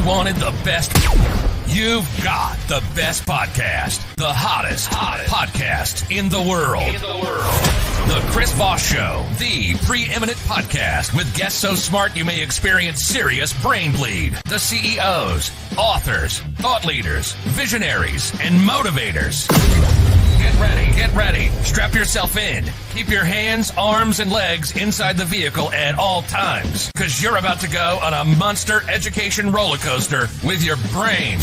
wanted the best? You've got the best podcast, the hottest podcast in the world. The Chris Voss Show, the preeminent podcast with guests so smart you may experience serious brain bleed. The CEOs, authors, thought leaders, visionaries, and motivators. Get ready. Strap yourself in. Keep your hands, arms, and legs inside the vehicle at all times, because you're about to go on a monster education roller coaster with your brain.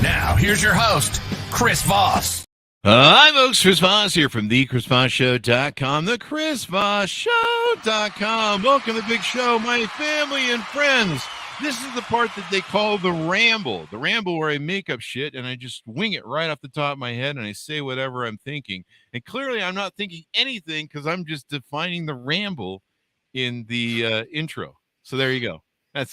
Now, here's your host, Chris Voss. Hi, folks. Chris Voss here from thechrisvossshow.com, thechrisvossshow.com. Welcome to the big show, my family and friends. This is the part that they call the ramble. The ramble where I make up shit and I just wing it right off the top of my head and I say whatever I'm thinking. And clearly I'm not thinking anything because I'm just defining the ramble in the intro. So there you go. I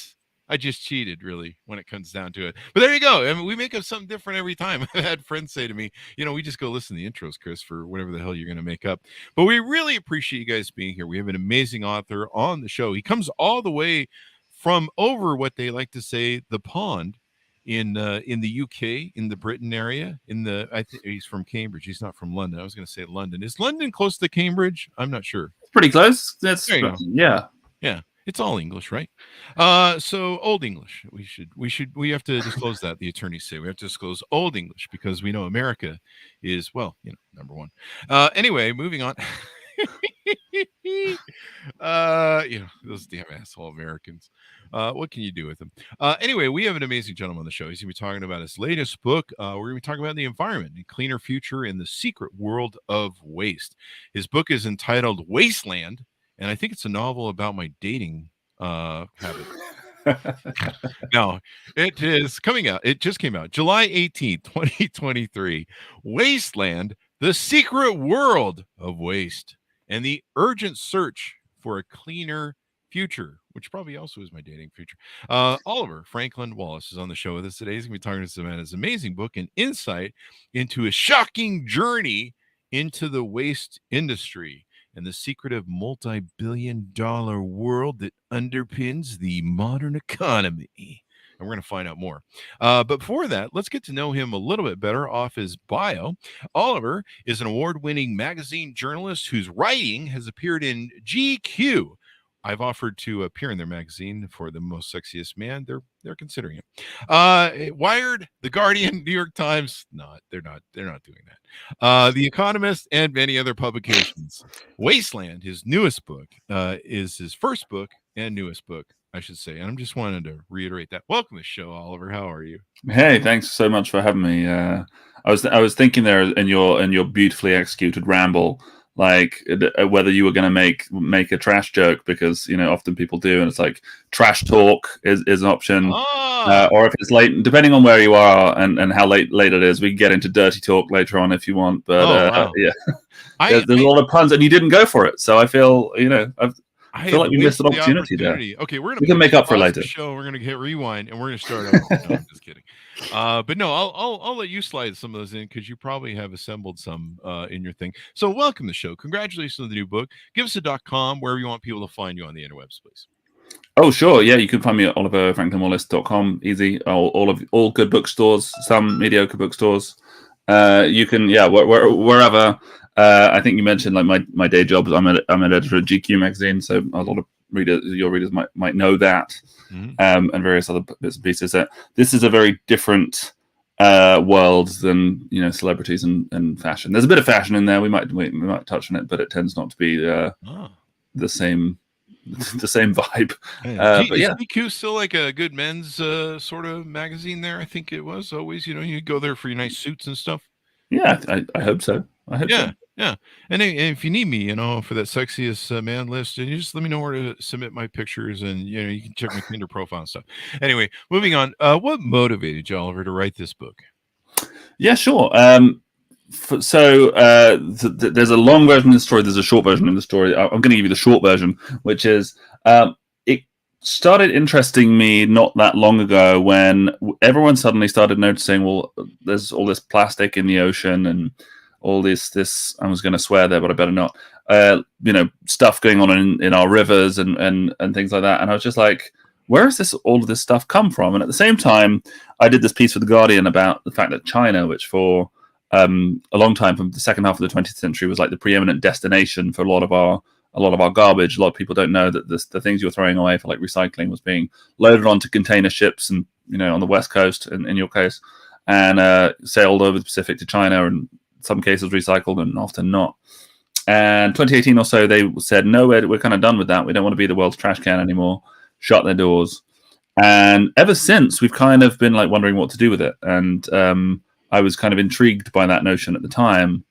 just cheated, really, when it comes down to it. But there you go. I mean, we make up something different every time. I've had friends say to me, we just go listen to the intros, Chris, for whatever the hell you're going to make up. But we really appreciate you guys being here. We have an amazing author on the show. He comes all the way from over what they like to say the pond in the UK, in the Britain area. I think he's from Cambridge. He's not from London. I was going to say London. Is London close to Cambridge? I'm not sure. Pretty close. Yeah. It's all English, right? So Old English. We have to disclose that. The attorneys say we have to disclose Old English because we know America is, number one. Anyway, moving on. Those damn asshole Americans. What can you do with them? Anyway, we have an amazing gentleman on the show. He's going to be talking about his latest book. We're going to be talking about the environment, a cleaner future in the secret world of waste. His book is entitled Wasteland, and I think it's a novel about my dating habit. No, it is coming out. It just came out July 18th, 2023. Wasteland, the secret world of waste and the urgent search for a cleaner future, which probably also is my dating future. Oliver Franklin Wallace is on the show with us today. He's going to be talking to us about his amazing book and insight into a shocking journey into the waste industry and the secretive multi-billion-dollar world that underpins the modern economy. And we're going to find out more. But before that, let's get to know him a little bit better off his bio. Oliver is an award-winning magazine journalist whose writing has appeared in GQ. I've offered to appear in their magazine for the most sexiest man. They're considering it. Wired, The Guardian, New York Times. No, they're not doing that. The Economist and many other publications. Wasteland, his newest book, is his first book and newest book, I should say. And I'm just wanted to reiterate that. Welcome to the show, Oliver. How are you? Hey, thanks so much for having me. I was thinking there in your beautifully executed ramble, like whether you were going to make a trash joke, because often people do, and it's like trash talk is an option, or if it's late, depending on where you are and how late it is, we can get into dirty talk later on if you want. But wow. Yeah, there's a lot of puns, and you didn't go for it, so I feel I feel like we missed an opportunity there. Okay, we can make up for later. Show, we're gonna hit rewind and we're gonna start over. No, I'm just kidding. But no, I'll let you slide some of those in because you probably have assembled some in your thing. So welcome to the show. Congratulations on the new book. Give us a .com wherever you want people to find you on the interwebs, please. Oh, sure. Yeah, you can find me at oliverfranklinwallace.com. Easy. All good bookstores, some mediocre bookstores. You can, wherever. I think you mentioned like my day job. I'm an editor at GQ magazine, so a lot of your readers might know that, and various other bits and pieces. This is a very different world than celebrities and fashion. There's a bit of fashion in there. We might touch on it, but it tends not to be the same vibe. But yeah, GQ still like a good men's sort of magazine there. I think it was always. You go there for your nice suits and stuff. Yeah, I hope so. Yeah. And if you need me, for that sexiest man list, and you just let me know where to submit my pictures, and you can check my Tinder profile and stuff. Anyway, moving on. What motivated you, Oliver, to write this book? Yeah, sure. There's a long version of the story. There's a short version of the story. I'm going to give you the short version, which is it started interesting me not that long ago when everyone suddenly started noticing, well, there's all this plastic in the ocean and all this I was going to swear there, but I better not, stuff going on in our rivers and things like that. And I was just like, where has all of this stuff come from? And at the same time, I did this piece for The Guardian about the fact that China, which for a long time, from the second half of the 20th century, was like the preeminent destination for a lot of our garbage. A lot of people don't know that the things you're throwing away for like recycling was being loaded onto container ships, and on the West Coast, in your case, and sailed over the Pacific to China, and in some cases recycled and often not. And 2018 or so, they said, no, we're kind of done with that. We don't want to be the world's trash can anymore. Shut their doors. And ever since, we've kind of been like wondering what to do with it. And I was kind of intrigued by that notion at the time.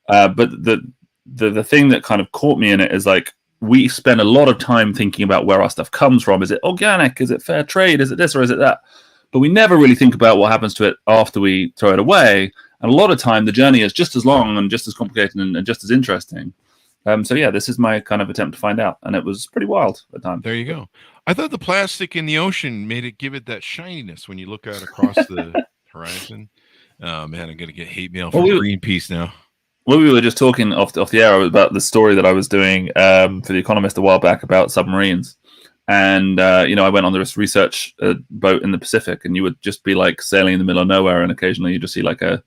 But the thing that kind of caught me in it is like, we spend a lot of time thinking about where our stuff comes from. Is it organic? Is it fair trade? Is it this or is it that? But we never really think about what happens to it after we throw it away. And a lot of time, the journey is just as long and just as complicated and just as interesting. So yeah, this is my kind of attempt to find out, and it was pretty wild at times. There you go. I thought the plastic in the ocean give it that shininess when you look out across the horizon. Oh man, I'm gonna get hate mail from Greenpeace now. Well, we were just talking off the air about the story that I was doing for The Economist a while back about submarines. And, I went on this research boat in the Pacific, and you would just be like sailing in the middle of nowhere. And occasionally you just see like a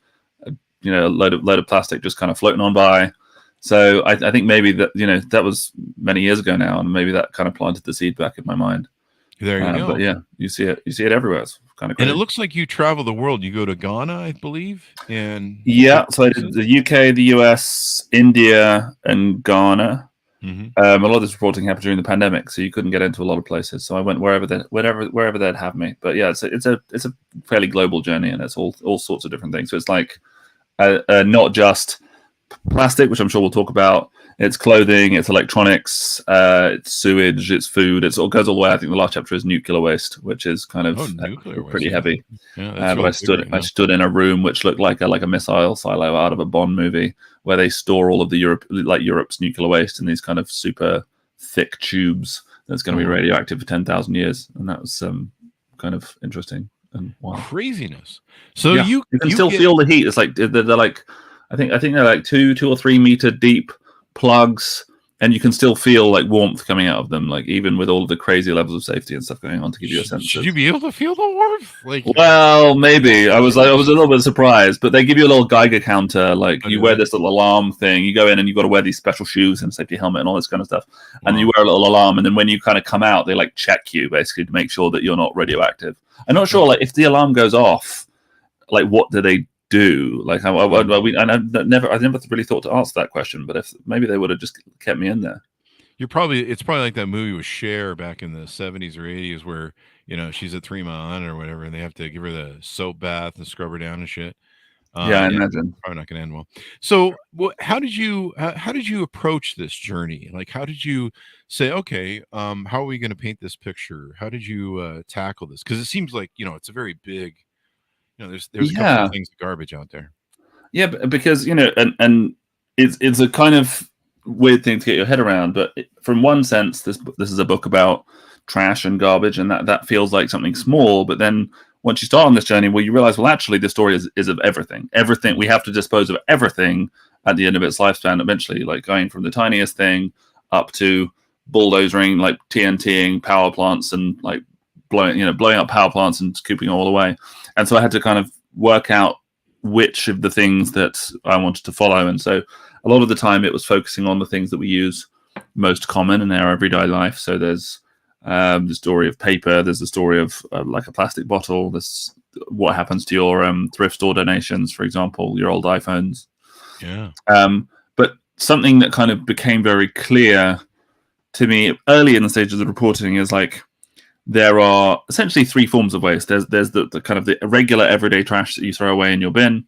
load of plastic just kind of floating on by. So I think maybe that, that was many years ago now. And maybe that kind of planted the seed back in my mind. There you go. But yeah, you see it everywhere. It's kind of crazy. And it looks like you travel the world. You go to Ghana, I believe. And yeah, so I did the UK, the US, India, and Ghana. Mm-hmm. A lot of this reporting happened during the pandemic, so you couldn't get into a lot of places. So I went wherever they'd have me. But yeah, it's a fairly global journey, and it's all sorts of different things. So it's like not just plastic, which I'm sure we'll talk about. It's clothing, it's electronics, it's sewage, it's food. It goes all the way. I think the last chapter is nuclear waste, which is kind of pretty heavy. Yeah, but I stood in a room which looked like a missile silo out of a Bond movie, where they store all of the Europe's nuclear waste in these kind of super thick tubes that's going to be radioactive for 10,000 years, and that was kind of interesting and wild. Craziness. So yeah, you can still feel the heat. It's like they're like I think they're like 2 or 3 meter deep plugs, and you can still feel like warmth coming out of them, like even with all of the crazy levels of safety and stuff going on, to give you a sense. Should you be able to feel the warmth? Well, maybe. I was a little bit surprised, but they give you a little Geiger counter. Like you wear this little alarm thing. You go in and you've got to wear these special shoes and safety helmet and all this kind of stuff. And you wear a little alarm, and then when you kind of come out, they like check you basically to make sure that you're not radioactive. I'm not sure, like if the alarm goes off, like what do they do? Like I never really thought to answer that question, but if maybe they would have just kept me in there. It's probably like that movie with Cher back in the 70s or 80s where she's at 3 Mile Island or whatever, and they have to give her the soap bath and scrub her down and shit. I imagine probably not going to end well. So how did you approach this journey? Like how did you say, okay, how are we going to paint this picture? How did you tackle this? Because it seems like it's a very big there's a couple of things of garbage out there. Yeah, because and it's a kind of weird thing to get your head around. But from one sense, this is a book about trash and garbage, and that feels like something small. But then once you start on this journey, well, you realize, well, actually, the story is of everything. Everything we have to dispose of everything at the end of its lifespan. Eventually, like going from the tiniest thing up to bulldozing, like TNTing power plants and like blowing up power plants and scooping all away. And so I had to kind of work out which of the things that I wanted to follow. And so a lot of the time it was focusing on the things that we use most common in our everyday life. So there's the story of paper. There's the story of like a plastic bottle. There's what happens to your thrift store donations, for example, your old iPhones. Yeah. But something that kind of became very clear to me early in the stages of the reporting is like, there are essentially 3 forms of waste. There's the kind of the regular everyday trash that you throw away in your bin.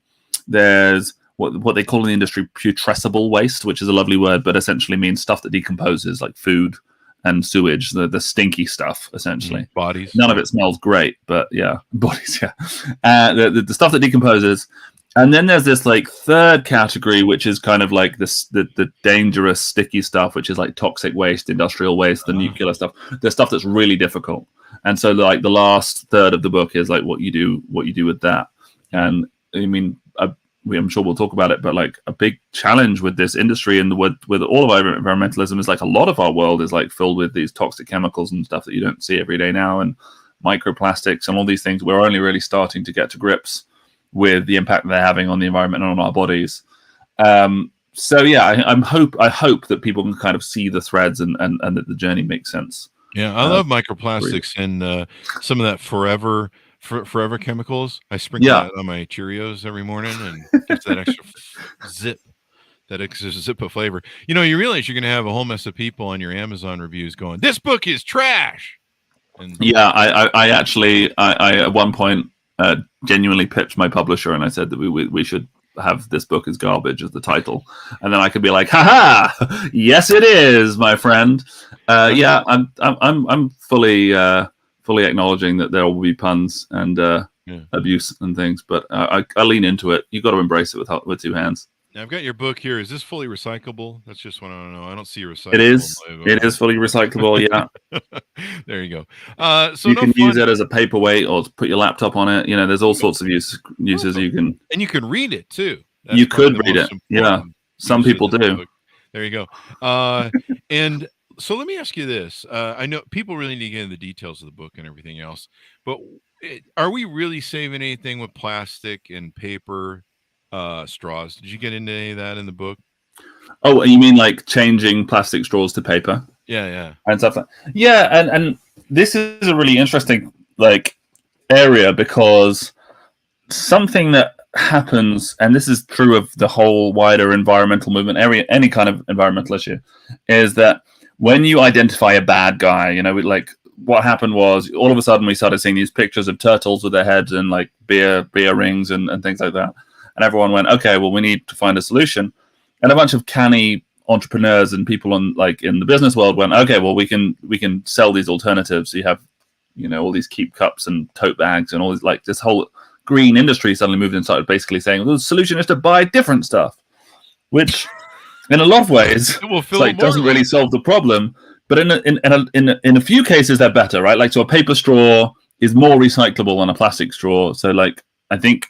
There's what they call in the industry putrescible waste, which is a lovely word, but essentially means stuff that decomposes, like food and sewage, the stinky stuff, essentially. Bodies. None of it smells great, but yeah, bodies, yeah. The stuff that decomposes. And then there's this like third category, which is kind of like the dangerous sticky stuff, which is like toxic waste, industrial waste, the nuclear stuff. There's stuff that's really difficult. And so like the last third of the book is like what you do with that. And I mean, I'm sure we'll talk about it, but like a big challenge with this industry and with all of our environmentalism is like a lot of our world is like filled with these toxic chemicals and stuff that you don't see every day now, and microplastics and all these things. We're only really starting to get to grips with the impact they're having on the environment and on our bodies. So yeah, I hope that people can kind of see the threads and that the journey makes sense. Yeah, I love microplastics and some of that forever chemicals. I sprinkle that on my Cheerios every morning and gets that extra zip, that extra zip of flavor. You know, you realize you're going to have a whole mess of people on your Amazon reviews going, "This book is trash." And I actually at one point genuinely pitched my publisher and I said that we should have "This book is garbage" as the title, and then I could be like, "Ha! Yes, it is, my friend." Yeah, I'm fully acknowledging that there will be puns and abuse and things, but I lean into it. You got to embrace it with two hands. Now, I've got your book here. Is this fully recyclable? That's just what I don't know. I don't see recyclable. It is. It is fully recyclable. Yeah. There you go. So you can use it as a paperweight or put your laptop on it. You know, there's all sorts of uses you can. And you can read it too. That's you could read it. Yeah. Some people do. There you go. And so let me ask you this. I know people really need to get into the details of the book and everything else, but are we really saving anything with plastic and paper straws? Did you get into any of that in the book? Oh, you mean like changing plastic straws to paper? Yeah. And stuff like that. Yeah, and this is a really interesting like area because something that happens, and this is true of the whole wider environmental movement area, any kind of environmental issue, is that when you identify a bad guy, you know, like what happened was all of a sudden we started seeing these pictures of turtles with their heads and like beer rings and things like that. And everyone went, okay, well, we need to find a solution. And a bunch of canny entrepreneurs and people in the business world went, okay, well, we can sell these alternatives. So you have, you know, all these keep cups and tote bags and all these, like this whole green industry suddenly moved and started basically saying, well, the solution is to buy different stuff, which in a lot of ways doesn't really solve the problem. But in a few cases, they're better, right? Like, so a paper straw is more recyclable than a plastic straw. So like, I think,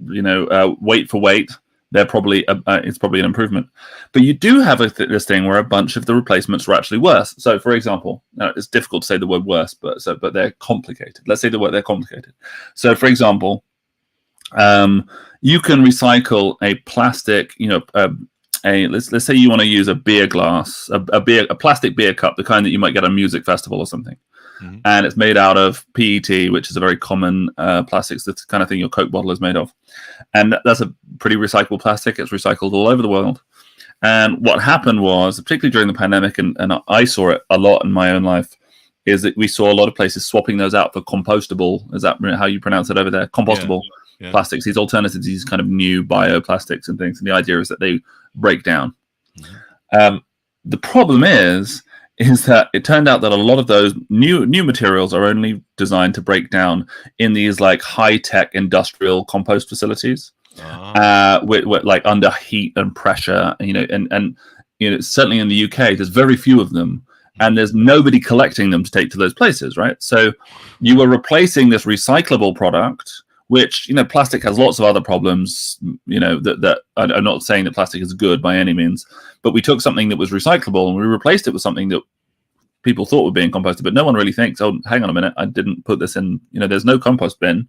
you know, weight for weight, they're probably it's probably an improvement. But you do have this thing where a bunch of the replacements were actually worse. So, for example, now it's difficult to say the word worse, but they're complicated. Let's say the word they're complicated. So, for example, you can recycle a plastic, you know, let's say you want to use a beer glass, a plastic beer cup, the kind that you might get at a music festival or something. Mm-hmm. And it's made out of PET, which is a very common plastics. That's the kind of thing your Coke bottle is made of. And that's a pretty recyclable plastic. It's recycled all over the world. And what happened was, particularly during the pandemic, and I saw it a lot in my own life, is that we saw a lot of places swapping those out for compostable. Is that how you pronounce it over there? Compostable plastics, these alternatives, these kind of new bioplastics and things. And the idea is that they break down. Mm-hmm. The problem is that it turned out that a lot of those new materials are only designed to break down in these like high-tech industrial compost facilities, with like under heat and pressure, you know, and you know, certainly in the UK, there's very few of them, and there's nobody collecting them to take to those places, right? So you were replacing this recyclable product, which, you know, plastic has lots of other problems, you know, that I'm not saying that plastic is good by any means, but we took something that was recyclable and we replaced it with something that people thought would be in composted, but no one really thinks, oh, hang on a minute, I didn't put this in, you know, there's no compost bin.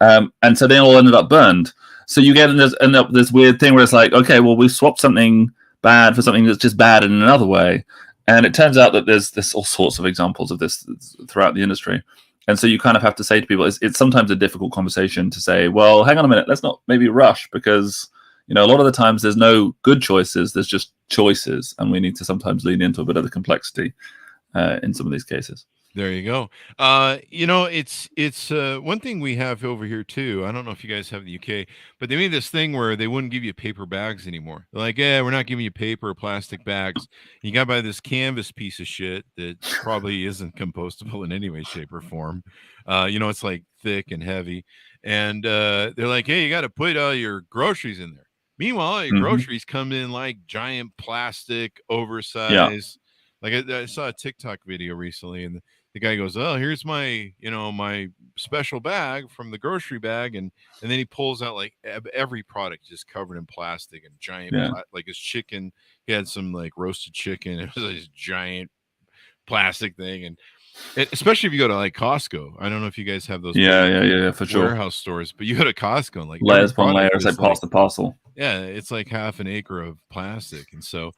And so they all ended up burned. So you end up this weird thing where it's like, okay, well, we swapped something bad for something that's just bad in another way. And it turns out that there's all sorts of examples of this throughout the industry. And so you kind of have to say to people, it's sometimes a difficult conversation to say, well, hang on a minute, let's not maybe rush, because, you know, a lot of the times there's no good choices, there's just choices. And we need to sometimes lean into a bit of the complexity in some of these cases. There you go. You know, it's one thing we have over here too. I don't know if you guys have in the UK, but they made this thing where they wouldn't give you paper bags anymore. They're like, yeah, we're not giving you paper or plastic bags. You got to buy this canvas piece of shit that probably isn't compostable in any way, shape, or form. You know, it's like thick and heavy. And they're like, hey, you got to put all your groceries in there. Meanwhile, all your groceries come in like giant plastic, oversized. Yeah. Like I saw a TikTok video recently, and the guy goes, oh, here's my, you know, my special bag from the grocery bag, and then he pulls out like every product just covered in plastic and giant, like his chicken. He had some like roasted chicken. It was this giant plastic thing, and especially if you go to like Costco. I don't know if you guys have those for sure warehouse stores, but you go to Costco and like layers upon layers, like past the parcel. Yeah, it's like half an acre of plastic, and so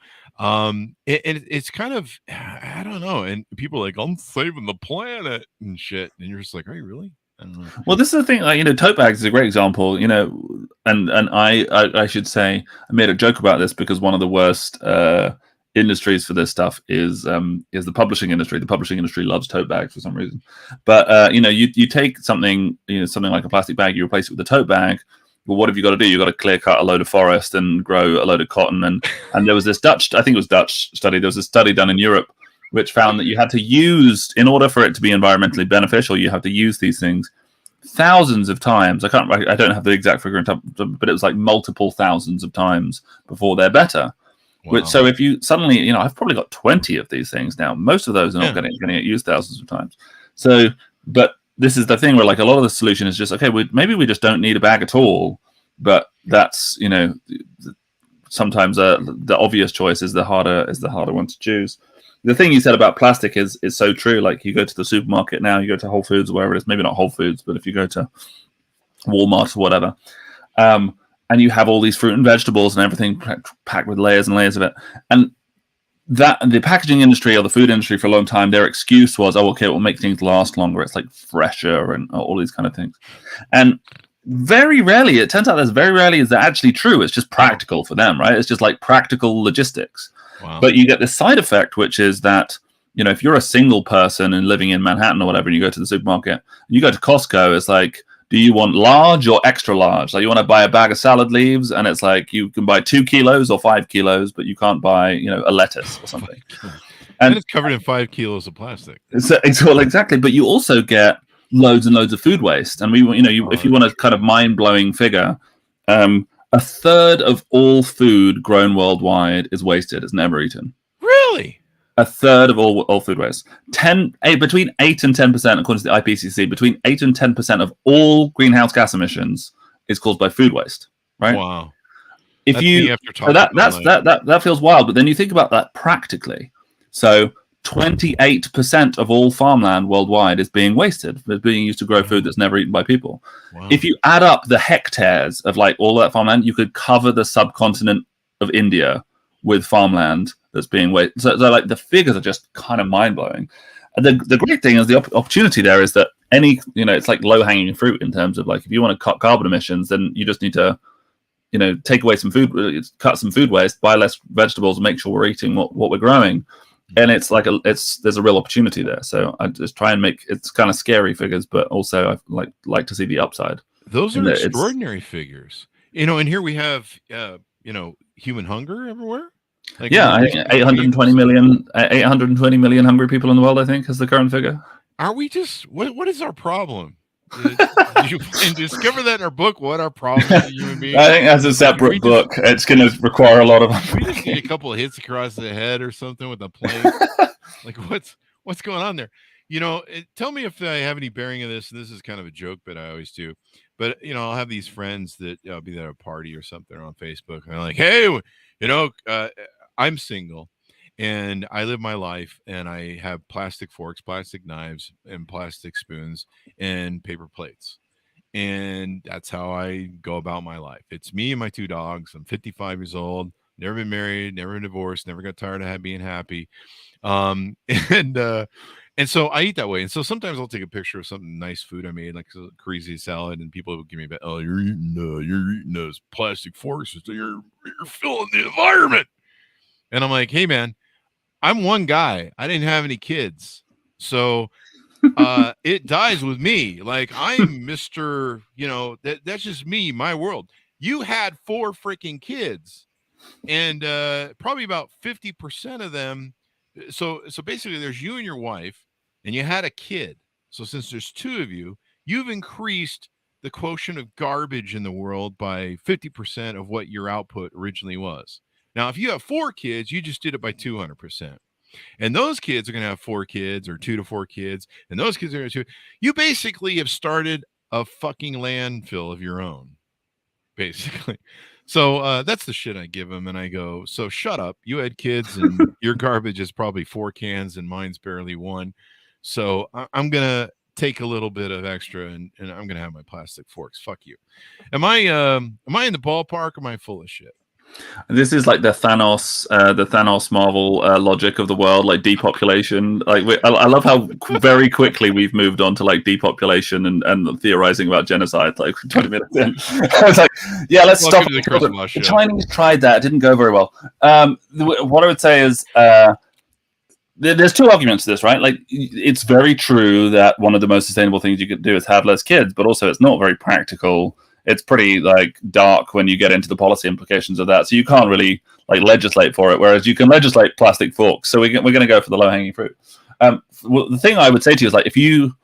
it's kind of, I don't know. And people are like, I'm saving the planet and shit, and you're just like, are you really? I don't know. Well, this is the thing. Like, tote bags is a great example. And I should say I made a joke about this because one of the worst industries for this stuff is the publishing industry. The publishing industry loves tote bags for some reason. But you take something like a plastic bag, you replace it with a tote bag. Well, what have you got to do? You've got to clear cut a load of forest and grow a load of cotton. And there was this Dutch study. There was a study done in Europe which found that you had to use, in order for it to be environmentally beneficial, you have to use these things thousands of times. I don't have the exact figure in time, but it was like multiple thousands of times before they're better. Wow. So if you suddenly, I've probably got 20 of these things now. Most of those are not going to get used thousands of times. So, but this is the thing where like a lot of the solution is just, okay, maybe we just don't need a bag at all. But that's, sometimes the obvious choice is the harder one to choose. The thing you said about plastic is so true. Like you go to the supermarket now, you go to Whole Foods or wherever it is, maybe not Whole Foods, but if you go to Walmart or whatever, and you have all these fruit and vegetables and everything packed with layers and layers of it. And that the packaging industry or the food industry for a long time, their excuse was, oh, okay, it will make things last longer. It's like fresher and all these kind of things. And very rarely, it turns out is that actually true. It's just practical for them, right? It's just like practical logistics. Wow. But you get this side effect, which is that, if you're a single person and living in Manhattan or whatever, and you go to the supermarket, you go to Costco, it's like, do you want large or extra large? Like you want to buy a bag of salad leaves, and it's like you can buy 2 kilos or 5 kilos, but you can't buy, a lettuce or something. And it's covered in 5 kilos of plastic. Well, exactly. But you also get loads and loads of food waste. And if you want a kind of mind-blowing figure, a third of all food grown worldwide is wasted. It's never eaten. Really? A third of all food waste. Between 8 and 10%, according to the IPCC, between 8 and 10% of all greenhouse gas emissions is caused by food waste. Right? Wow. That feels wild, but then you think about that practically. So 28% of all farmland worldwide is being wasted. It's being used to grow food that's never eaten by people. Wow. If you add up the hectares of like all that farmland, you could cover the subcontinent of India with farmland that's being wasted. So like the figures are just kind of mind blowing. And the great thing is the opportunity there is that it's like low hanging fruit in terms of like if you want to cut carbon emissions, then you just need to take away some food, cut some food waste, buy less vegetables, and make sure we're eating what we're growing. And it's like there's a real opportunity there. So I just try and make it's kind of scary figures, but also I like to see the upside. Those are extraordinary figures. And here we have human hunger everywhere. Like, I think 820 million hungry people in the world, I think, is the current figure. Are we just what is our problem? Did you discover that in our book? What our problem as a human being? I think that's a separate book. It's going to require a lot of. We just need a couple of hits across the head or something with a plane. Like what's going on there? Tell me if I have any bearing of this. And this is kind of a joke, but I always do. But I'll have these friends that I'll be at a party or something on Facebook, and they're like, "Hey, I'm single." And I live my life, and I have plastic forks, plastic knives, and plastic spoons, and paper plates. And that's how I go about my life. It's me and my 2 dogs. I'm 55 years old, never been married, never been divorced, never got tired of being happy. And so I eat that way. And so sometimes I'll take a picture of something nice food I made, like a crazy salad, and people will give me, "Oh, you're eating those plastic forks. You're filling the environment." And I'm like, "Hey, man. I'm one guy. I didn't have any kids. So it dies with me. Like I'm Mr. That's just me, my world. You had 4 freaking kids, and probably about 50% of them. So basically there's you and your wife, and you had a kid. So since there's 2 of you, you've increased the quotient of garbage in the world by 50% of what your output originally was. Now, if you have 4 kids, you just did it by 200%. And those kids are going to have 4 kids or 2 to 4 kids. And those kids are going to, you basically have started a fucking landfill of your own, basically. So that's the shit I give them. And I go, so shut up. You had kids and your garbage is probably 4 cans and mine's barely 1. So I'm going to take a little bit of extra and I'm going to have my plastic forks. Fuck you. Am I in the ballpark or am I full of shit? This is like the Thanos Marvel logic of the world, like depopulation. Like I love how very quickly we've moved on to like depopulation and theorizing about genocide. Like 20 minutes in, I was like, yeah, let's stop. The Chinese tried that; it didn't go very well. What I would say is, there's 2 arguments to this, right? Like, it's very true that one of the most sustainable things you could do is have less kids, but also it's not very practical. It's pretty like dark when you get into the policy implications of that. So you can't really like legislate for it, whereas you can legislate plastic forks. So we're going to go for the low hanging fruit. Well, the thing I would say to you is like, if you,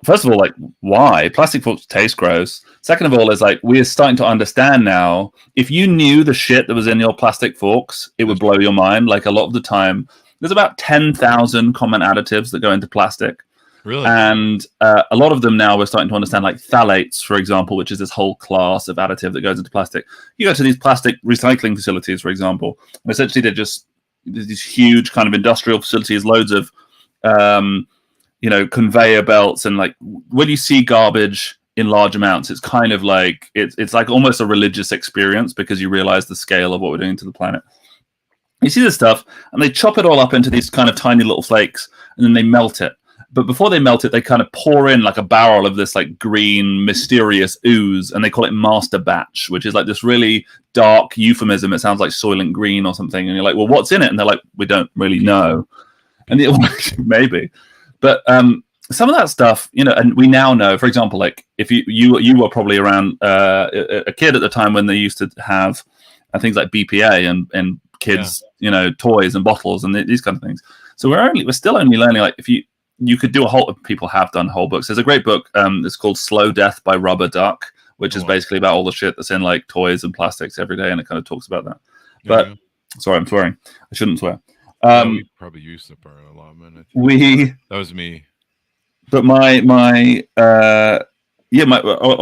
first of all, like, why plastic forks taste gross? Second of all, is like we're starting to understand now. If you knew the shit that was in your plastic forks, it would blow your mind. Like a lot of the time, there's about 10,000 common additives that go into plastic. Really? And a lot of them now we're starting to understand, like phthalates, for example, which is this whole class of additive that goes into plastic. You go to these plastic recycling facilities, for example, and essentially they're just these huge kind of industrial facilities, loads of, conveyor belts. And like when you see garbage in large amounts, it's kind of like, it's like almost a religious experience because you realize the scale of what we're doing to the planet. You see this stuff and they chop it all up into these kind of tiny little flakes and then they melt it. But before they melt it, they kind of pour in like a barrel of this like green, mysterious ooze, and they call it master batch, which is like this really dark euphemism. It sounds like Soylent Green or something. And you're like, well, what's in it? And they're like, we don't really know. And maybe. But some of that stuff, and we now know, for example, like if you were probably around a kid at the time when they used to have things like BPA and kids, toys and bottles and these kind of things. So we're still only learning, like if you could do people have done whole books. There's a great book. It's called Slow Death by Rubber Duck, which is basically about all the shit that's in like toys and plastics every day. And it kind of talks about that. But sorry, I'm swearing. I shouldn't swear. We probably used the part allotment. That was me. But all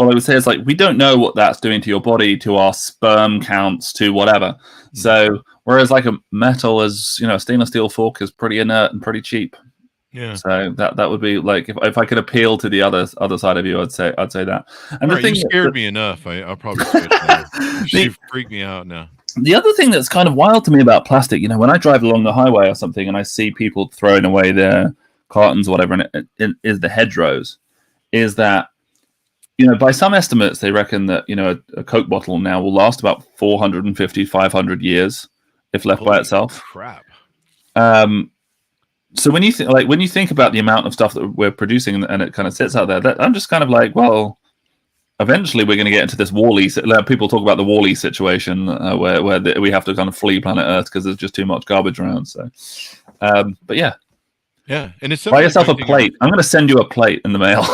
I would say is like, we don't know what that's doing to your body, to our sperm counts, to whatever. So whereas like a metal is, a stainless steel fork is pretty inert and pretty cheap. Yeah. So that would be like if I could appeal to the other side of you, I'd say that. And the thing you scared me enough. I'll probably switch now. You freak me out now. The other thing that's kind of wild to me about plastic, when I drive along the highway or something and I see people throwing away their cartons, or whatever, and it is the hedgerows, is that by some estimates they reckon that a Coke bottle now will last about 450, 500 years if left by itself. Crap. So when you think about the amount of stuff that we're producing and it kind of sits out there, I'm just kind of like, well, eventually we're going to get into this Wall-E. People talk about the Wall-E situation where we have to kind of flee planet Earth because there's just too much garbage around. So, but yeah, and it's buy yourself a plate. I'm going to send you a plate in the mail.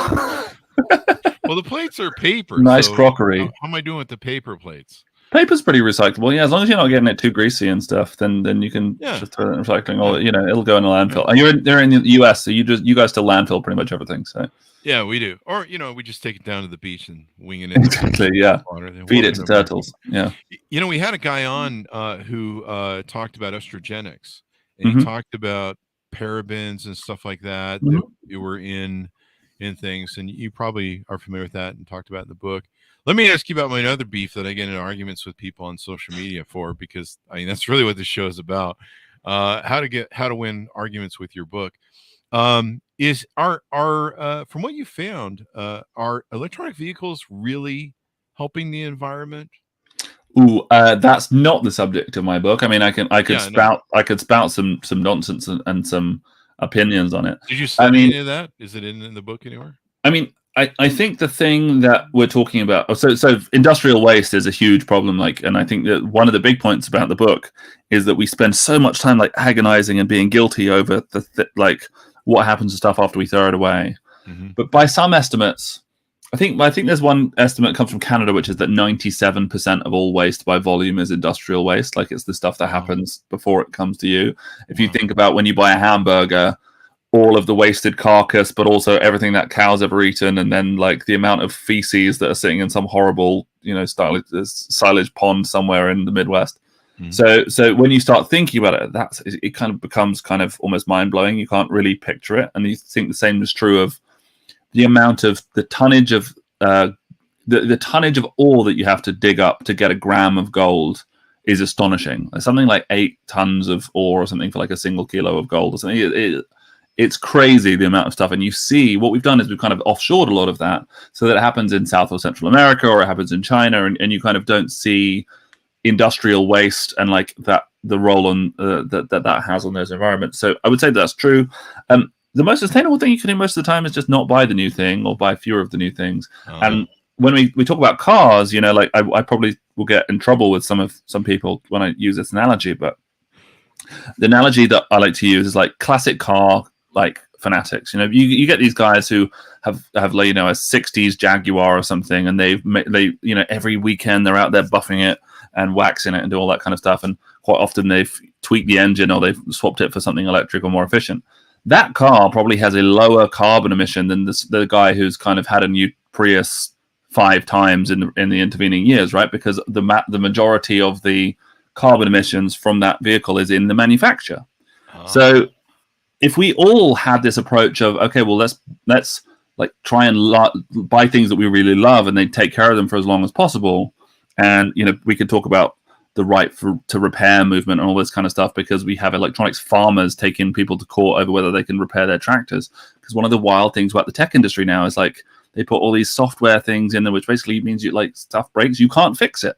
Well, the plates are paper. Nice crockery. How am I doing with the paper plates? Paper's pretty recyclable, as long as you're not getting it too greasy and stuff, then you can just throw it in recycling, or it'll go in a landfill. And they're in the US, so you guys still landfill pretty much everything. So yeah, we do. Or we just take it down to the beach and wing it in. Exactly, yeah. Feed it to turtles. Yeah. We had a guy on who talked about estrogenics, and he talked about parabens and stuff like that that were in things, and you probably are familiar with that and talked about in the book. Let me ask you about my other beef that I get in arguments with people on social media for, because that's really what this show is about. How to win arguments with your book. Is from what you found, are electronic vehicles really helping the environment? Ooh, that's not the subject of my book. I could spout some nonsense and some opinions on it. Did you study any of that? Is it in the book anywhere? I think the thing that we're talking about, so industrial waste is a huge problem. And I think that one of the big points about the book is that we spend so much time agonizing and being guilty over what happens to stuff after we throw it away. But by some estimates, I think there's one estimate that comes from Canada, which is that 97% of all waste by volume is industrial waste. Like it's the stuff that happens before it comes to you. If you think about when you buy a hamburger, all of the wasted carcass, but also everything that cow's ever eaten, and then like the amount of feces that are sitting in some horrible, silage pond somewhere in the Midwest. Mm-hmm. So when you start thinking about it, it kind of becomes kind of almost mind blowing. You can't really picture it, and you think the same is true of the amount of the tonnage of the tonnage of ore that you have to dig up to get a gram of gold is astonishing. It's something like 8 tons of ore or something for like a single kilo of gold or something. It's crazy the amount of stuff. And you see what we've done is we've kind of offshored a lot of that so that it happens in South or Central America or it happens in China, and you kind of don't see industrial waste and like that the role on that has on those environments. So I would say that's true. The most sustainable thing you can do most of the time is just not buy the new thing or buy fewer of the new things. And when we talk about cars, like I probably will get in trouble with some people when I use this analogy, but the analogy that I like to use is like classic car like fanatics. You get these guys who have like a 60s Jaguar or something, and they every weekend they're out there buffing it and waxing it and do all that kind of stuff, and quite often they've tweaked the engine or they've swapped it for something electric or more efficient. That car probably has a lower carbon emission than the guy who's kind of had a new Prius 5 times in the intervening years, right? Because the majority of the carbon emissions from that vehicle is in the manufacture. So if we all had this approach of, okay, well, let's like try and buy things that we really love and they take care of them for as long as possible. And, we could talk about the right to repair movement and all this kind of stuff, because we have electronics farmers taking people to court over whether they can repair their tractors. Because one of the wild things about the tech industry now is like they put all these software things in there, which basically means stuff breaks, you can't fix it.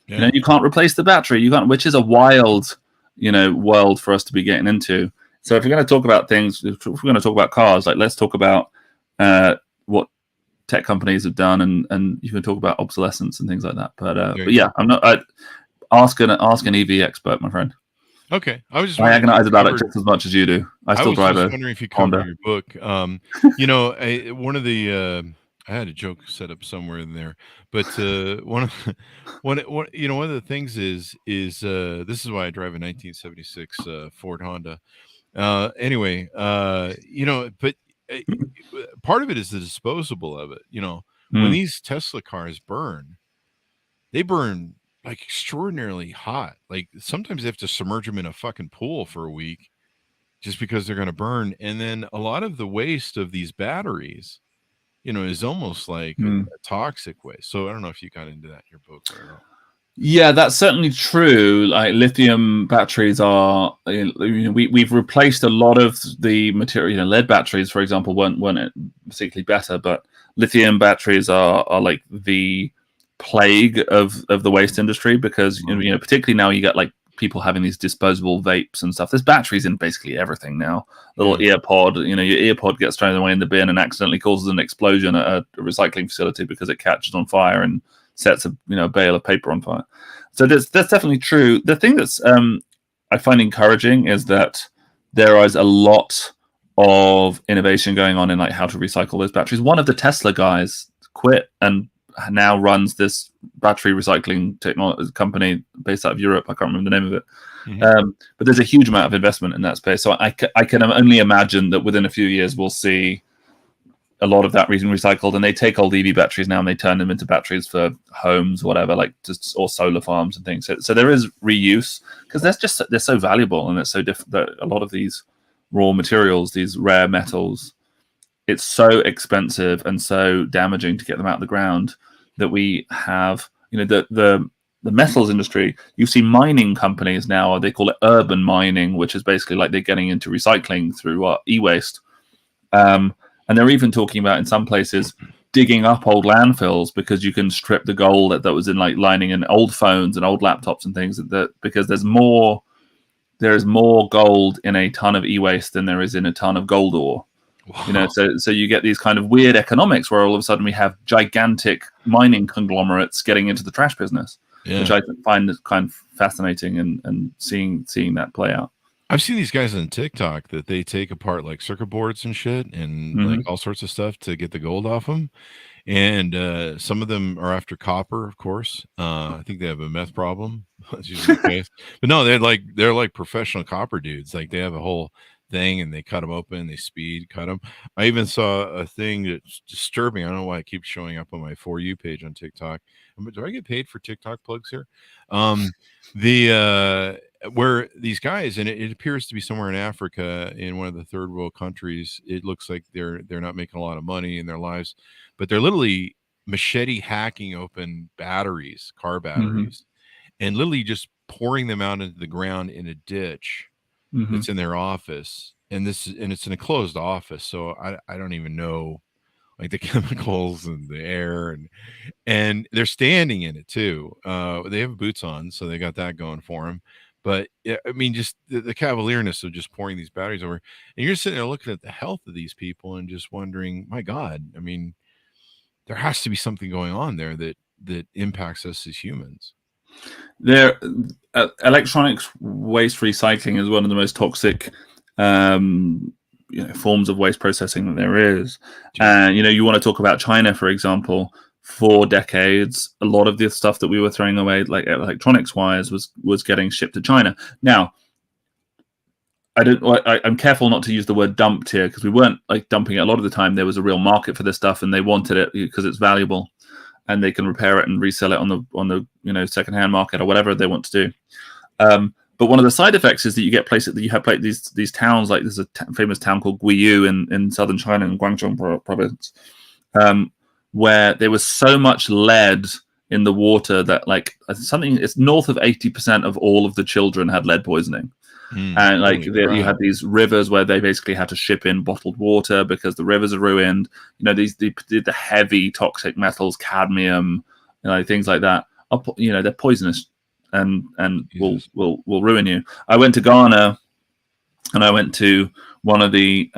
Yeah. You can't replace the battery. Which is a wild, world for us to be getting into. So if we're going to talk about things, if we're going to talk about cars, like let's talk about what tech companies have done, and you can talk about obsolescence and things like that. But yeah, I'm not. Ask an EV expert, my friend. Okay, I was just I agonize about it just as much as you do. I still drive a wondering if you Honda. covered your book. One of the I had a joke set up somewhere in there, but one of the things is this is why I drive a 1976 Ford Honda. But part of it is the disposable of it. When these Tesla cars burn, they burn like extraordinarily hot. Like sometimes they have to submerge them in a fucking pool for a week just because they're going to burn. And then a lot of the waste of these batteries, is almost like a toxic waste. So I don't know if you got into that in your book or not. Yeah, that's certainly true. Like lithium batteries are, we've replaced a lot of the material. Lead batteries, for example, weren't particularly better, but lithium batteries are like the plague of the waste industry, because particularly now you get like people having these disposable vapes and stuff. There's batteries in basically everything now. Little ear pod, your ear pod gets thrown away in the bin and accidentally causes an explosion at a recycling facility because it catches on fire and sets a bale of paper on fire. So that's definitely true. The thing that's I find encouraging is that there is a lot of innovation going on in like how to recycle those batteries. One of the Tesla guys quit and now runs this battery recycling technology company based out of Europe. I can't remember the name of it. Mm-hmm. But there's a huge amount of investment in that space. So I can only imagine that within a few years we'll see a lot of that recycled, and they take old EV batteries now and they turn them into batteries for homes, or whatever, like or solar farms and things. So there is reuse, because they're so valuable, and it's so different that a lot of these raw materials, these rare metals, it's so expensive and so damaging to get them out of the ground that we have, the metals industry. You see mining companies now, they call it urban mining, which is basically like they're getting into recycling through e-waste. And they're even talking about, in some places, digging up old landfills because you can strip the gold that was in like lining in old phones and old laptops and things, because there is more gold in a ton of e-waste than there is in a ton of gold ore. Wow. So you get these kind of weird economics where all of a sudden we have gigantic mining conglomerates getting into the trash business, which I find kind of fascinating, and seeing that play out. I've seen these guys on TikTok that they take apart like circuit boards and shit and like Hmm. all sorts of stuff to get the gold off them. And some of them are after copper, of course. I think they have a meth problem. That's usually the case. But no, they're like professional copper dudes. Like they have a whole thing and they cut them open, they speed cut them. I even saw a thing that's disturbing. I don't know why it keeps showing up on my For You page on TikTok. Do I get paid for TikTok plugs here? The where these guys, and it appears to be somewhere in Africa in one of the third world countries. It looks like they're not making a lot of money in their lives, but they're literally machete hacking open batteries, car Hmm. batteries, and literally just pouring them out into the ground in a ditch Hmm. that's in their office. And it's an enclosed office, so I don't even know like the chemicals and the air and they're standing in it too. They have boots on, so they got that going for them. But yeah, I mean, just the cavalierness of just pouring these batteries over, and you're sitting there looking at the health of these people and just wondering, my God, I mean, there has to be something going on there that impacts us as humans. There, electronics waste recycling is one of the most toxic forms of waste processing that there is. And you want to talk about China, for example. For decades, a lot of the stuff that we were throwing away, like electronics wise, was getting shipped to China. Now, I'm careful not to use the word dumped here because we weren't like dumping it. A lot of the time, there was a real market for this stuff, and they wanted it because it's valuable, and they can repair it and resell it on the secondhand market or whatever they want to do. But one of the side effects is that you get places that you have like these towns, like there's a famous town called Guiyu in southern China in Guangdong province, where there was so much lead in the water that like something it's north of 80% of all of the children had lead poisoning. And like you had these rivers where they basically had to ship in bottled water because the rivers are ruined. The heavy toxic metals, cadmium, things like that. They're poisonous and will ruin you. I went to Ghana, and I went to one of the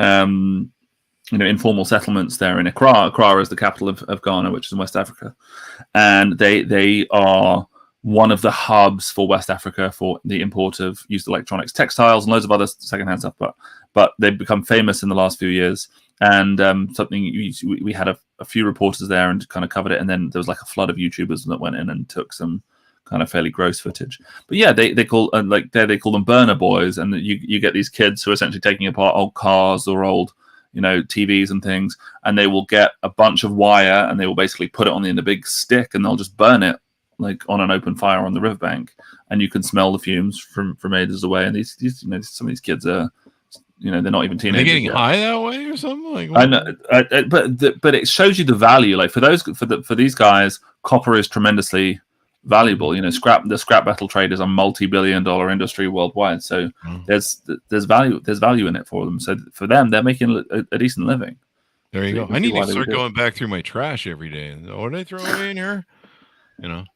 informal settlements there in Accra. Accra is the capital of Ghana, which is in West Africa, and they are one of the hubs for West Africa for the import of used electronics, textiles, and loads of other secondhand stuff. But they've become famous in the last few years. And we had a few reporters there and kind of covered it. And then there was like a flood of YouTubers that went in and took some kind of fairly gross footage. But yeah, they call they call them burner boys, and you get these kids who are essentially taking apart old cars or old TVs and things, and they will get a bunch of wire and they will basically put it in a big stick and they'll just burn it like on an open fire on the riverbank, and you can smell the fumes from acres away. And these some of these kids are they're not even teenagers. Are they getting yet. high that way or something? Like I know, but it shows you the value. Like for these guys, copper is tremendously valuable. The scrap metal trade is a multi-billion-dollar industry worldwide. So there's value in it for them. So for them, they're making a decent living. There you go. I need to start going back through my trash every day. What did I throw away in here?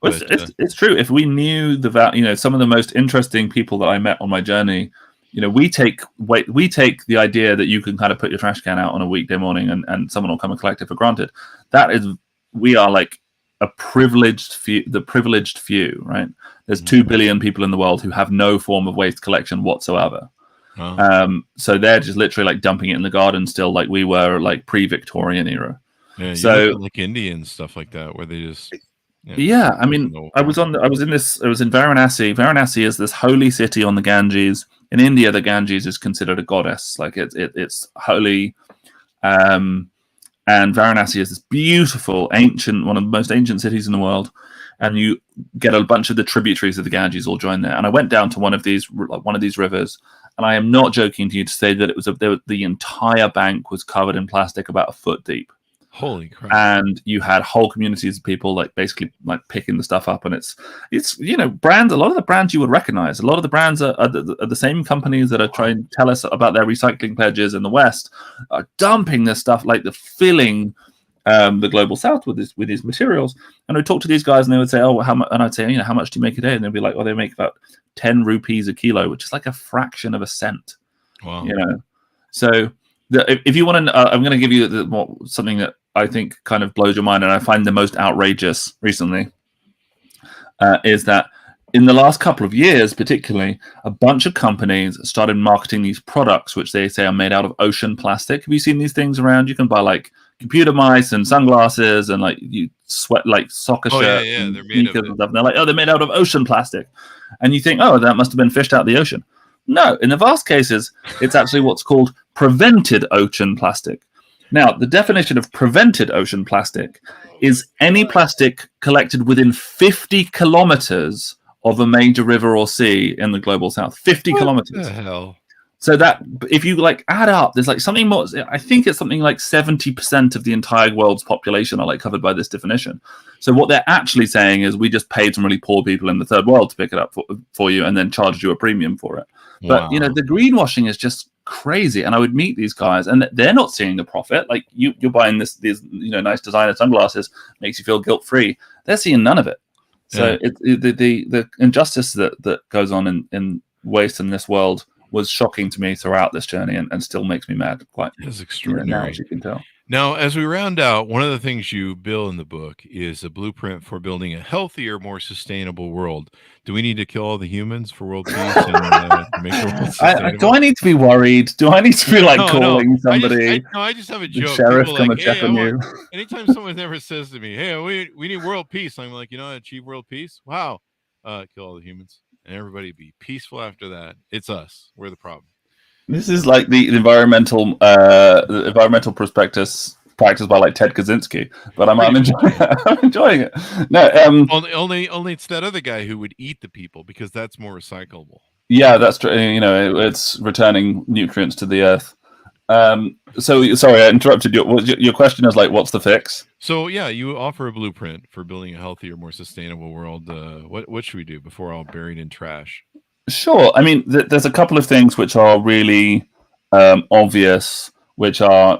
It's true. If we knew some of the most interesting people that I met on my journey, we take the idea that you can kind of put your trash can out on a weekday morning and someone will come and collect it for granted. We are like the privileged few, right? There's 2 billion people in the world who have no form of waste collection whatsoever. Oh. So they're just literally like dumping it in the garden still, like we were like pre-Victorian era. Yeah, so like Indians stuff like that, where they just. Yeah, I mean, I was in Varanasi. Varanasi is this holy city on the Ganges. In India, the Ganges is considered a goddess. Like it's holy. And Varanasi is this beautiful, ancient, one of the most ancient cities in the world. And you get a bunch of the tributaries of the Ganges all join there. And I went down to one of these rivers, and I am not joking to you to say that the entire bank was covered in plastic about a foot deep. Holy crap! And you had whole communities of people like basically like picking the stuff up, and it's brands. A lot of the brands you would recognize. A lot of the brands are the same companies that are trying to tell us about their recycling pledges in the West are dumping this stuff, like the filling the global South with these materials. And I talk to these guys, and they would say, "Oh, how much?" And I'd say, "How much do you make a day?" And they'd be like, "Oh, they make about 10 rupees a kilo, which is like a fraction of a cent." Wow. So if you want to, I'm going to give you something that I think kind of blows your mind, and I find the most outrageous recently, is that in the last couple of years, particularly, a bunch of companies started marketing these products, which they say are made out of ocean plastic. Have you seen these things around? You can buy like computer mice and sunglasses and like you sweat like soccer shirts and they're made of sneakers and stuff. And they're like, oh, they're made out of ocean plastic. And you think, oh, that must have been fished out of the ocean. No, in the vast cases, it's actually what's called prevented ocean plastic. Now, the definition of prevented ocean plastic is any plastic collected within 50 kilometers of a major river or sea in the global south. 50 kilometers. What the hell? So that if you like add up, there's like something more. I think it's something like 70% of the entire world's population are like covered by this definition. So what they're actually saying is we just paid some really poor people in the third world to pick it up for you and then charged you a premium for it. But Wow. you know, the greenwashing is just crazy. And I would meet these guys and they're not seeing the profit. Like you're buying these nice designer sunglasses, makes you feel guilt free. They're seeing none of it. So the injustice that goes on in waste in this world was shocking to me throughout this journey and still makes me mad quite. That's extraordinary. Now, as you can tell. Now, as we round out, one of the things you build in the book is a blueprint for building a healthier, more sustainable world. Do we need to kill all the humans for world peace and make the world sustainable? Do I need to be worried? Do I need to be like calling somebody? I just have a the joke. sheriff People come like, and check hey, on you. Anytime someone ever says to me, hey, we need world peace, I'm like, achieve world peace? Wow. Kill all the humans. And everybody be peaceful after that. It's us. We're the problem. This is like the environmental prospectus practiced by like Ted Kaczynski, but I'm enjoying it. No, only it's that other guy who would eat the people because that's more recyclable. Yeah, that's true. It's returning nutrients to the earth. So sorry, I interrupted you. Your question is like, what's the fix? So yeah, you offer a blueprint for building a healthier, more sustainable world. What should we do before we're all buried in trash? Sure. I mean, there's a couple of things which are really obvious, which are,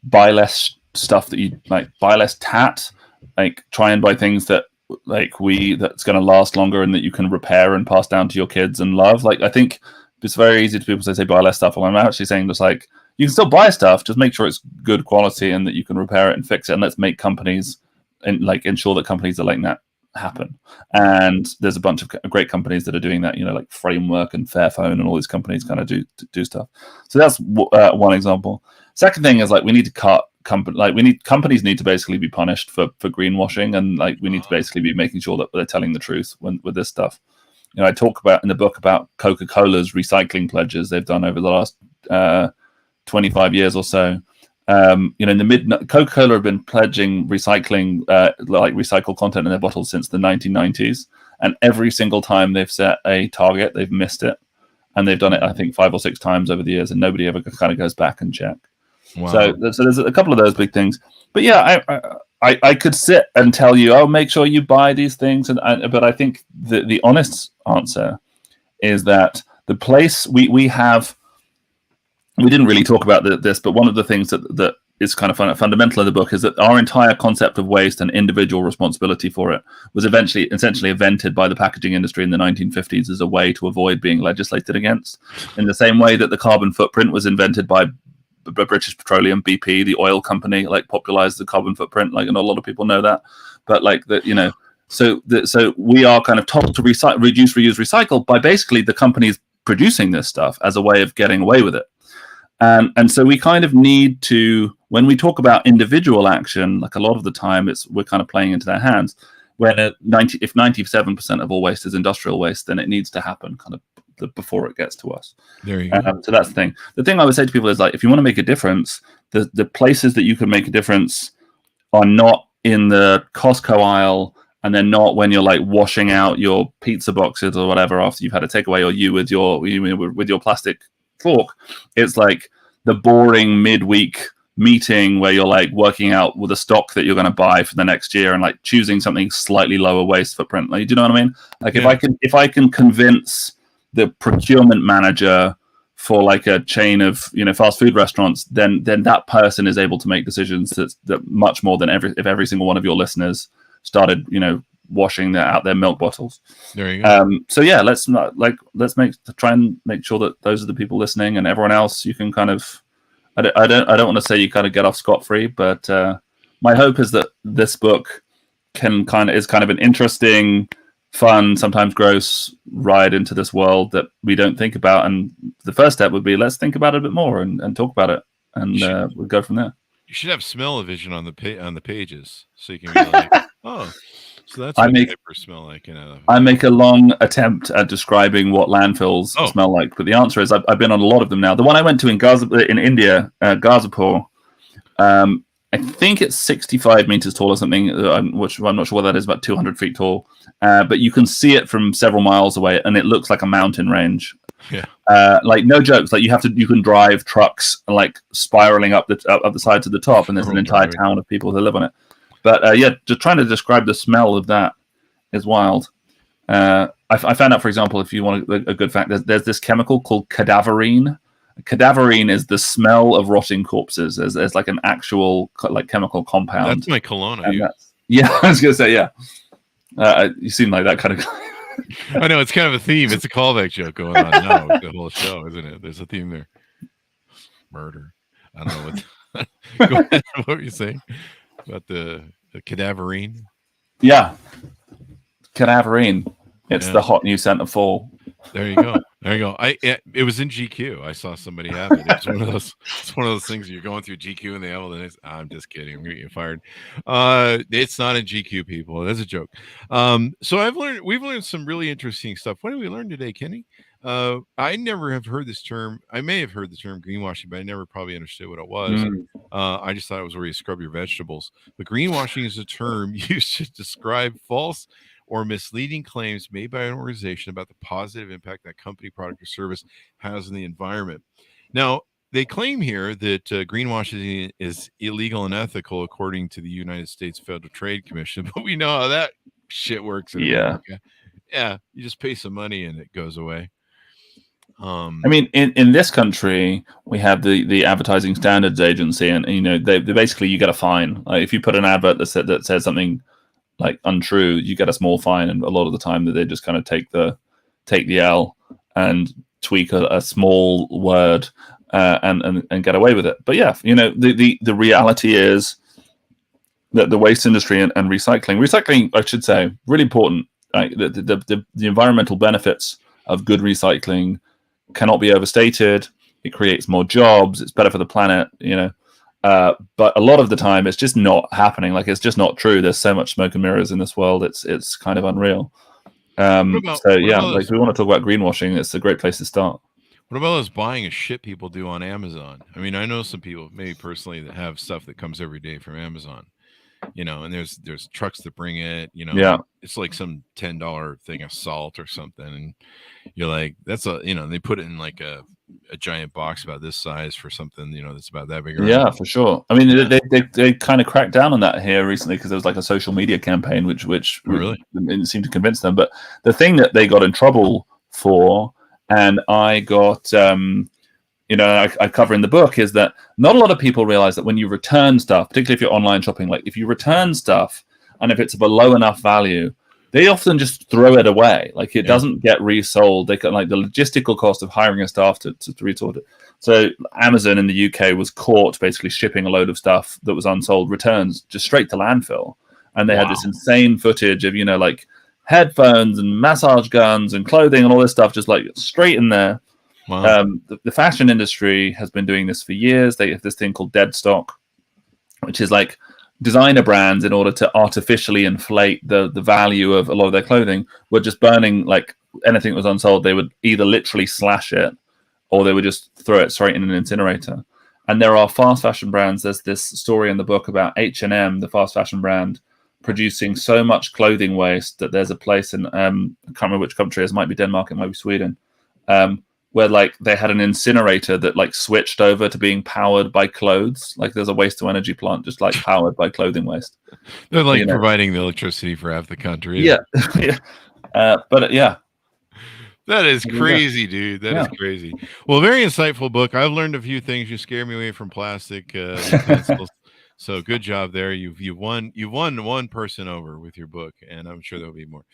buy less stuff that you like, buy less tat, like try and buy things that that's going to last longer and that you can repair and pass down to your kids and love. Like, I think it's very easy to people to say buy less stuff. And I'm actually saying just like, you can still buy stuff, just make sure it's good quality and that you can repair it and fix it. And let's make companies and like ensure that companies are letting that happen. And there's a bunch of great companies that are doing that, like Framework and Fairphone and all these companies kind of do stuff. So that's one example. Second thing is like we need to cut companies need to basically be punished for greenwashing, and like we need to basically be making sure that they're telling the truth with this stuff. I talk about in the book about Coca-Cola's recycling pledges they've done over the last 25 years or so. In the Coca-Cola have been pledging recycling, recycled content in their bottles since the 1990s, and every single time they've set a target, they've missed it, and they've done it, I think, 5 or 6 times over the years, and nobody ever kind of goes back and check. Wow. So there's a couple of those big things, but yeah, I could sit and tell you, oh, make sure you buy these things, but I think the honest answer is that the place we didn't really talk about this, but one of the things that is kind of fundamental in the book is that our entire concept of waste and individual responsibility for it was essentially invented by the packaging industry in the 1950s as a way to avoid being legislated against. In the same way that the carbon footprint was invented by British Petroleum, BP, the oil company, like popularized the carbon footprint. Like, and a lot of people know that, but like that, so we are kind of told to reduce, reuse, recycle by basically the companies producing this stuff as a way of getting away with it. And so we kind of need to, when we talk about individual action, like a lot of the time we're kind of playing into their hands. When if 97% of all waste is industrial waste, then it needs to happen kind of before it gets to us. There you go. So that's the thing. The thing I would say to people is like, if you want to make a difference, the places that you can make a difference are not in the Costco aisle, and they're not when you're like washing out your pizza boxes or whatever after you've had a takeaway, or you with your plastic fork. It's like the boring midweek meeting where you're like working out with a stock that you're going to buy for the next year and like choosing something slightly lower waste footprint. Like, do you know what I mean? Like, yeah. if I can convince the procurement manager for like a chain of fast food restaurants, then that person is able to make decisions that much more than if every single one of your listeners started washing out their milk bottles. There you go. So yeah, let's try and make sure that those are the people listening, and everyone else you can kind of. I don't want to say you kind of get off scot-free, but my hope is that this book is kind of an interesting fun, sometimes gross ride into this world that we don't think about. And the first step would be, let's think about it a bit more and talk about it, and we'll go from there. You should have smell-o-vision on the pages, so you can be like, oh, so that's what diapers smell like. I make a long attempt at describing what landfills smell like, but the answer is I've been on a lot of them now. The one I went to in India, Gazipur, I think it's 65 meters tall or something, which I'm not sure what that is, about 200 feet tall. But you can see it from several miles away, and it looks like a mountain range. Yeah. Like, no jokes. Like, you can drive trucks like spiraling up the side to the top, and there's an entire town of people who live on it. But just trying to describe the smell of that is wild. I found out, for example, if you want a good fact, there's this chemical called cadaverine. Cadaverine is the smell of rotting corpses. There's like an actual like chemical compound. That's my cologne. Yeah, I was gonna say, yeah. You seem like that kind of guy. I know, it's kind of a theme. It's a callback joke going on now with the whole show, isn't it? There's a theme there. Murder. I don't know what. Go ahead. What were you saying about the cadaverine? Yeah, cadaverine. It's the hot new scent of fall. There you go. It was in GQ. I saw somebody have it. It's one of those things you're going through GQ and they have all the next. I'm just kidding. I'm gonna get you fired. It's not in GQ, people. That's a joke. So we've learned some really interesting stuff. What did we learn today, Kenny? I never have heard this term. I may have heard the term greenwashing, but I never probably understood what it was. I just thought it was where you scrub your vegetables. But greenwashing is a term used to describe false or misleading claims made by an organization about the positive impact that company, product, or service has in the environment. Now, they claim here that greenwashing is illegal and ethical according to the United States Federal Trade Commission, but we know how that shit works in America. Yeah, you just pay some money and it goes away. I mean, in this country, we have the Advertising Standards Agency, and they basically, you get a fine. Like, if you put an advert that says something like untrue, you get a small fine, and a lot of the time that they just kind of take the L and tweak a small word and get away with it. But yeah, the reality is that the waste industry and recycling, I should say, really important. Like the environmental benefits of good recycling cannot be overstated. It creates more jobs. It's better for the planet. But a lot of the time, it's just not happening. Like, it's just not true. There's so much smoke and mirrors in this world. It's kind of unreal. If we want to talk about greenwashing, it's a great place to start. What about those buying of shit people do on Amazon? I mean, I know some people, maybe personally, that have stuff that comes every day from Amazon. And there's trucks that bring it. It's like some $10 thing of salt or something, and you're like, that's they put it in like a giant box about this size for something that's about that big. Yeah, for sure. I mean, they kind of cracked down on that here recently because there was like a social media campaign which really seemed to convince them. But the thing that they got in trouble for, and I got I cover in the book, is that not a lot of people realize that when you return stuff, particularly if you're online shopping, like if you return stuff and if it's of a low enough value, they often just throw it away. Like, it doesn't get resold. They can, like, the logistical cost of hiring a staff to resort it. So Amazon in the UK was caught basically shipping a load of stuff that was unsold, returns, just straight to landfill. And they had this insane footage of, like headphones and massage guns and clothing and all this stuff, just like straight in there. Wow. The fashion industry has been doing this for years. They have this thing called dead stock, which is like designer brands, in order to artificially inflate the value of a lot of their clothing, were just burning, like, anything that was unsold. They would either literally slash it, or they would just throw it straight in an incinerator. And there are fast fashion brands. There's this story in the book about H&M, the fast fashion brand, producing so much clothing waste that there's a place in I can't remember which country it is. It might be Denmark, it might be Sweden, where like they had an incinerator that like switched over to being powered by clothes. Like, there's a waste to energy plant just like powered by clothing waste. They're like providing the electricity for half the country. Yeah. But yeah. That is crazy, dude. That is crazy. Well, very insightful book. I've learned a few things. You scare me away from plastic utensils. So good job there. You've won one person over with your book, and I'm sure there'll be more.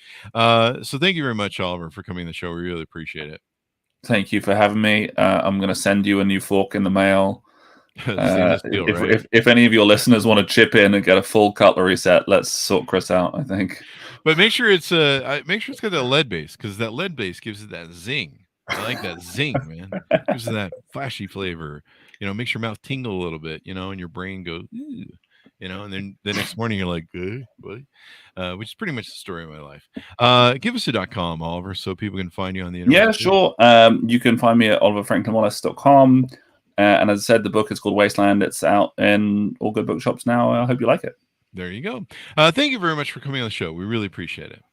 So thank you very much, Oliver, for coming to the show. We really appreciate it. Thank you for having me. I'm going to send you a new fork in the mail. If any of your listeners want to chip in and get a full cutlery set, let's sort Chris out, I think. But make sure it's got that lead base, because that lead base gives it that zing. I like that zing, man. Gives it that flashy flavor. Makes your mouth tingle a little bit, and your brain goes, "Ooh," and then the next morning you're like, what? Which is pretty much the story of my life. Give us a .com, Oliver, so people can find you on the internet. Yeah, sure. You can find me at oliverfranklinwallace.com. And as I said, the book is called Wasteland. It's out in all good bookshops now. I hope you like it. There you go. Thank you very much for coming on the show. We really appreciate it.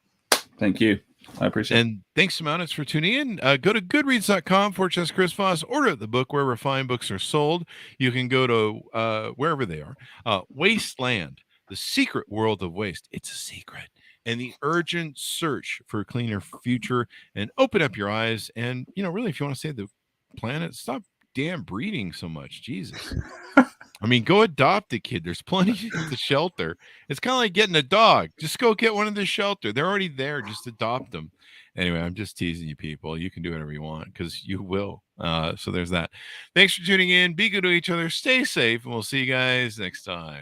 Thank you. I appreciate it. And thanks to Mountains for tuning in. Go to goodreads.com/Chris Voss. Order the book wherever fine books are sold. You can go to wherever they are. Wasteland, The Secret World of Waste. It's a secret. And the urgent search for a cleaner future. And open up your eyes. And, really, if you want to save the planet, stop damn breeding so much. Jesus. I mean, go adopt a kid. There's plenty at the shelter. It's kind of like getting a dog. Just go get one at the shelter. They're already there. Just adopt them. Anyway, I'm just teasing you people. You can do whatever you want, because you will. So there's that. Thanks for tuning in. Be good to each other. Stay safe. And we'll see you guys next time.